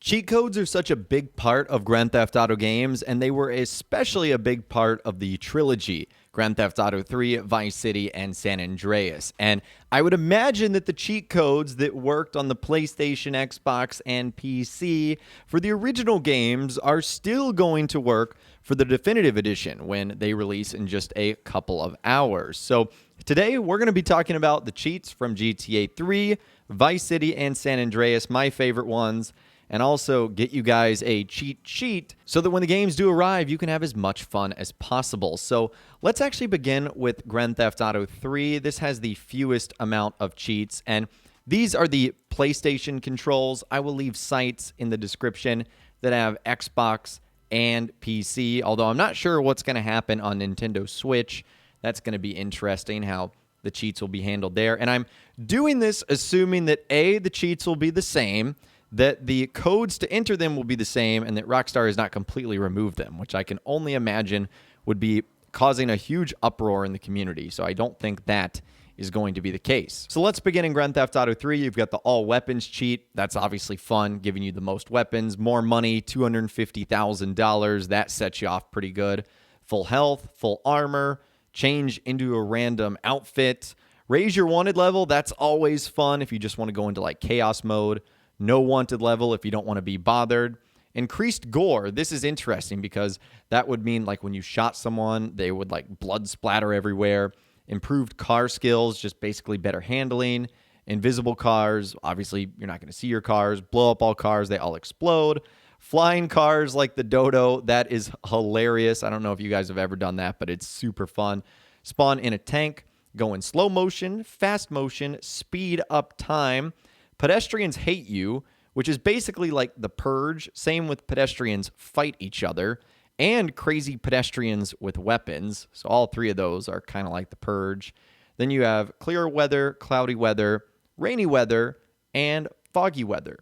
Cheat codes are such a big part of Grand Theft Auto games, and they were especially a big part of the Trilogy, Grand Theft Auto 3, Vice City, and San Andreas. And I would imagine that the cheat codes that worked on the PlayStation, Xbox, and PC for the original games are still going to work for the Definitive Edition when they release in just a couple of hours. So today we're going to be talking about the cheats from GTA 3, Vice City, and San Andreas, my favorite ones, and also get you guys a cheat sheet so that when the games do arrive, you can have as much fun as possible. So let's actually begin with Grand Theft Auto 3. This has the fewest amount of cheats, and these are the PlayStation controls. I will leave sites in the description that have Xbox and PC, although I'm not sure what's going to happen on Nintendo Switch. That's going to be interesting how the cheats will be handled there. And I'm doing this assuming that A, the cheats will be the same, that the codes to enter them will be the same, and that Rockstar has not completely removed them, which I can only imagine would be causing a huge uproar in the community. So I don't think that is going to be the case. So let's begin in Grand Theft Auto 3. You've got the all weapons cheat. That's obviously fun, giving you the most weapons, more money, $250,000. That sets you off pretty good. Full health, full armor, change into a random outfit, raise your wanted level. That's always fun if you just want to go into like chaos mode. No wanted level if you don't want to be bothered. Increased gore. This is interesting because that would mean like when you shot someone, they would like blood splatter everywhere. Improved car skills, just basically better handling. Invisible cars. Obviously, you're not going to see your cars. Blow up all cars. They all explode. Flying cars like the Dodo. That is hilarious. I don't know if you guys have ever done that, but it's super fun. Spawn in a tank. Go in slow motion, fast motion, speed up time. Pedestrians hate you, which is basically like the Purge. Same with pedestrians fight each other, and crazy pedestrians with weapons. So all three of those are kind of like the Purge. Then you have clear weather, cloudy weather, rainy weather, and foggy weather.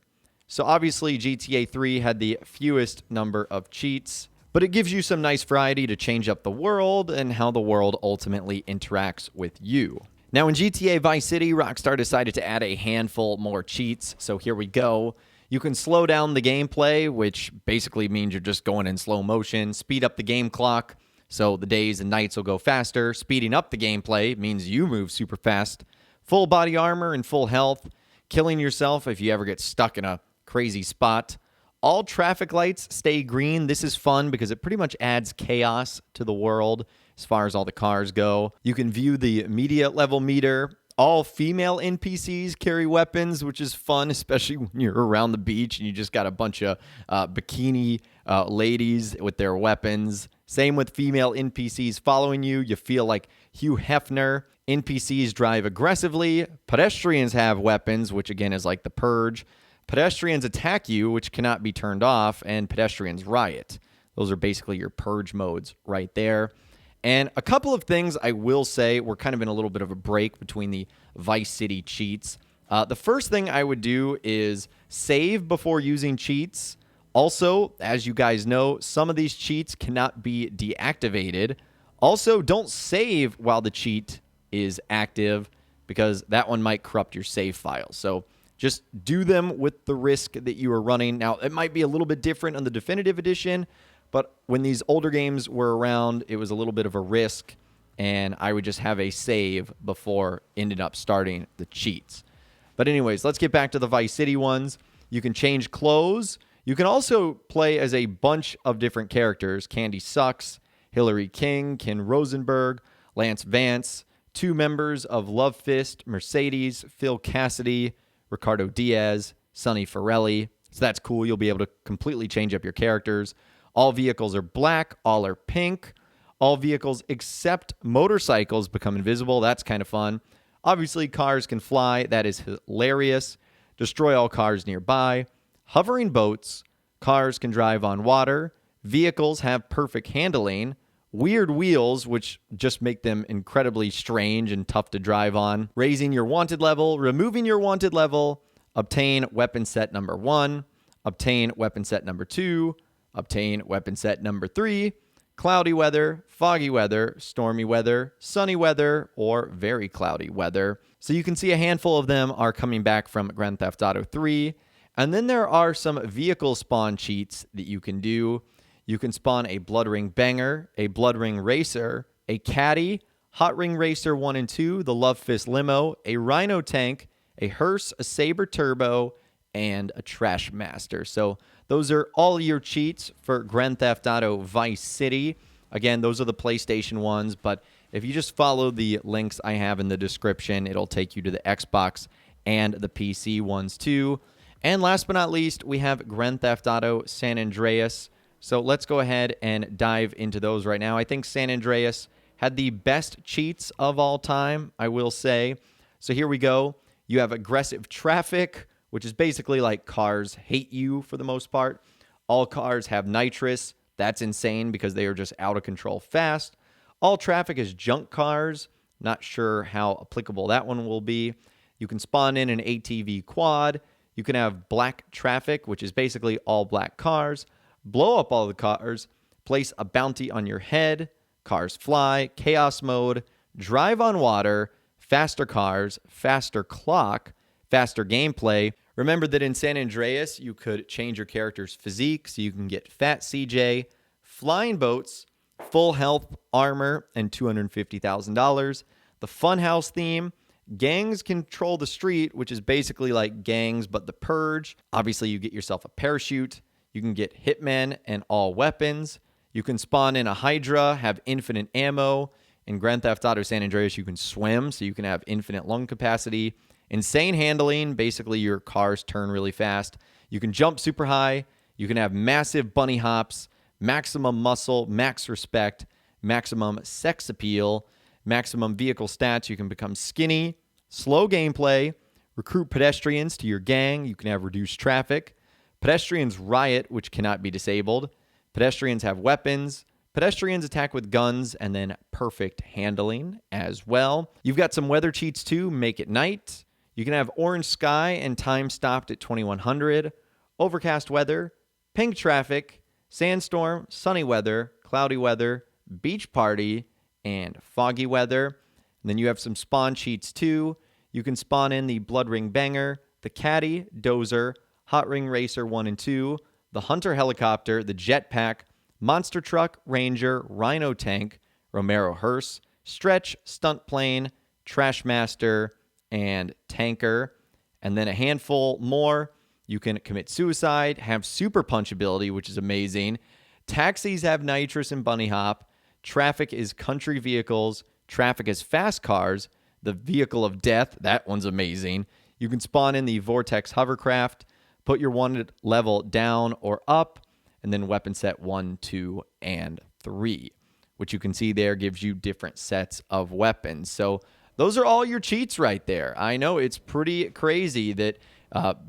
So obviously GTA 3 had the fewest number of cheats, but it gives you some nice variety to change up the world and how the world ultimately interacts with you. Now, in GTA Vice City, Rockstar decided to add a handful more cheats, so here we go. You can slow down the gameplay, which basically means you're just going in slow motion, speed up the game clock, so the days and nights will go faster. Speeding up the gameplay means you move super fast. Full body armor and full health. Killing yourself if you ever get stuck in a crazy spot. All traffic lights stay green. This is fun because it pretty much adds chaos to the world as far as all the cars go. You can view the media level meter. All female NPCs carry weapons, which is fun, especially when you're around the beach and you just got a bunch of bikini ladies with their weapons. Same with female NPCs following you. You feel like Hugh Hefner. NPCs drive aggressively. Pedestrians have weapons, which again is like the Purge. Pedestrians attack you, which cannot be turned off, and pedestrians riot. Those are basically your Purge modes right there. And a couple of things I will say, we're kind of in a little bit of a break between the Vice City cheats. The first thing I would do is save before using cheats. Also, as you guys know, some of these cheats cannot be deactivated. Also, don't save while the cheat is active because that one might corrupt your save file. So just do them with the risk that you are running. Now, it might be a little bit different on the Definitive Edition, but when these older games were around, it was a little bit of a risk, and I would just have a save before ending up starting the cheats. But anyways, let's get back to the Vice City ones. You can change clothes. You can also play as a bunch of different characters. Candy Sucks, Hillary King, Ken Rosenberg, Lance Vance, 2 members of Love Fist, Mercedes, Phil Cassidy, Ricardo Diaz, Sonny Forelli. So that's cool. You'll be able to completely change up your characters. All vehicles are black. All are pink. All vehicles except motorcycles become invisible. That's kind of fun. Obviously, cars can fly. That is hilarious. Destroy all cars nearby. Hovering boats. Cars can drive on water. Vehicles have perfect handling. Weird wheels, which just make them incredibly strange and tough to drive on. Raising your wanted level. Removing your wanted level. Obtain weapon set number 1. Obtain weapon set number 2. Obtain weapon set number 3. Cloudy weather, foggy weather, stormy weather, sunny weather, or very cloudy weather. So you can see a handful of them are coming back from Grand Theft Auto 3. And then there are some vehicle spawn cheats that you can do. You can spawn a Blood Ring Banger, a Blood Ring Racer, a Caddy, Hot Ring Racer 1 and 2, the Love Fist Limo, a Rhino Tank, a Hearse, a Saber Turbo, and a Trash Master. So those are all your cheats for Grand Theft Auto Vice City. Again, those are the PlayStation ones, but if you just follow the links I have in the description, it'll take you to the Xbox and the PC ones too. And last but not least, we have Grand Theft Auto San Andreas. So let's go ahead and dive into those right now. I think San Andreas had the best cheats of all time, I will say. So here we go. You have aggressive traffic, which is basically like cars hate you for the most part. All cars have nitrous. That's insane because they are just out of control fast. All traffic is junk cars. Not sure how applicable that one will be. You can spawn in an ATV quad. You can have black traffic, which is basically all black cars. Blow up all the cars. Place a bounty on your head. Cars fly, chaos mode, drive on water, faster cars, faster clock, faster gameplay. Remember that in San Andreas, you could change your character's physique so you can get Fat CJ, flying boats, full health, armor, and $250,000. The Funhouse theme, gangs control the street, which is basically like gangs but the purge. Obviously, you get yourself a parachute. You can get hitmen and all weapons. You can spawn in a Hydra, have infinite ammo. In Grand Theft Auto San Andreas, you can swim, so you can have infinite lung capacity. Insane handling, basically your cars turn really fast. You can jump super high. You can have massive bunny hops, maximum muscle, max respect, maximum sex appeal, maximum vehicle stats. You can become skinny, slow gameplay, recruit pedestrians to your gang. You can have reduced traffic. Pedestrians riot, which cannot be disabled. Pedestrians have weapons. Pedestrians attack with guns, and then perfect handling as well. You've got some weather cheats too. Make it night. You can have orange sky and time stopped at 2100. Overcast weather, pink traffic, sandstorm, sunny weather, cloudy weather, beach party, and foggy weather. And then you have some spawn cheats too. You can spawn in the Blood Ring Banger, the Caddy, Dozer, Hot Ring Racer 1 and 2, the Hunter Helicopter, the Jetpack, Monster Truck, Ranger, Rhino Tank, Romero Hearse, Stretch, Stunt Plane, Trash Master, and Tanker. And then a handful more. You can commit suicide, have super punch ability, which is amazing. Taxis have nitrous and bunny hop. Traffic is country vehicles. Traffic is fast cars. The vehicle of death, that one's amazing. You can spawn in the Vortex hovercraft. Put your wanted level down or up, and then weapon set 1, 2, and 3, which you can see there gives you different sets of weapons. So those are all your cheats right there. I know it's pretty crazy that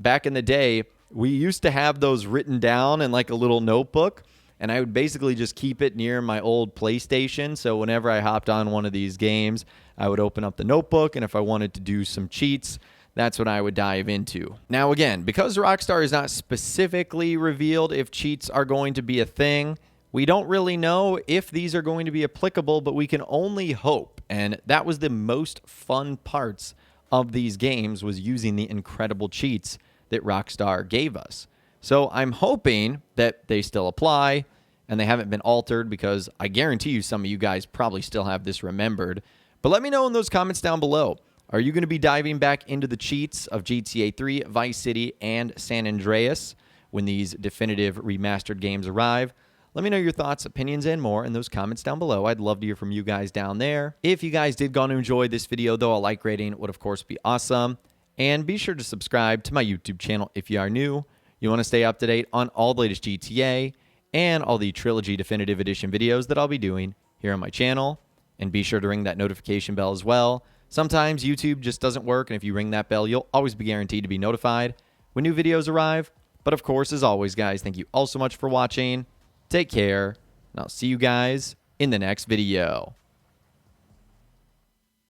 back in the day, we used to have those written down in like a little notebook, and I would basically just keep it near my old PlayStation. So whenever I hopped on one of these games, I would open up the notebook, and if I wanted to do some cheats, that's what I would dive into. Now, again, because Rockstar has not specifically revealed if cheats are going to be a thing, we don't really know if these are going to be applicable, but we can only hope. And that was the most fun parts of these games, was using the incredible cheats that Rockstar gave us. So I'm hoping that they still apply and they haven't been altered, because I guarantee you some of you guys probably still have this remembered. But let me know in those comments down below. Are you going to be diving back into the cheats of GTA 3, Vice City, and San Andreas when these definitive remastered games arrive? Let me know your thoughts, opinions, and more in those comments down below. I'd love to hear from you guys down there. If you guys did go and enjoy this video, though, a like rating would, of course, be awesome. And be sure to subscribe to my YouTube channel if you are new. You want to stay up to date on all the latest GTA and all the Trilogy Definitive Edition videos that I'll be doing here on my channel. And be sure to ring that notification bell as well. Sometimes YouTube just doesn't work, and if you ring that bell, you'll always be guaranteed to be notified when new videos arrive. But of course, as always, guys, thank you all so much for watching. Take care, and I'll see you guys in the next video.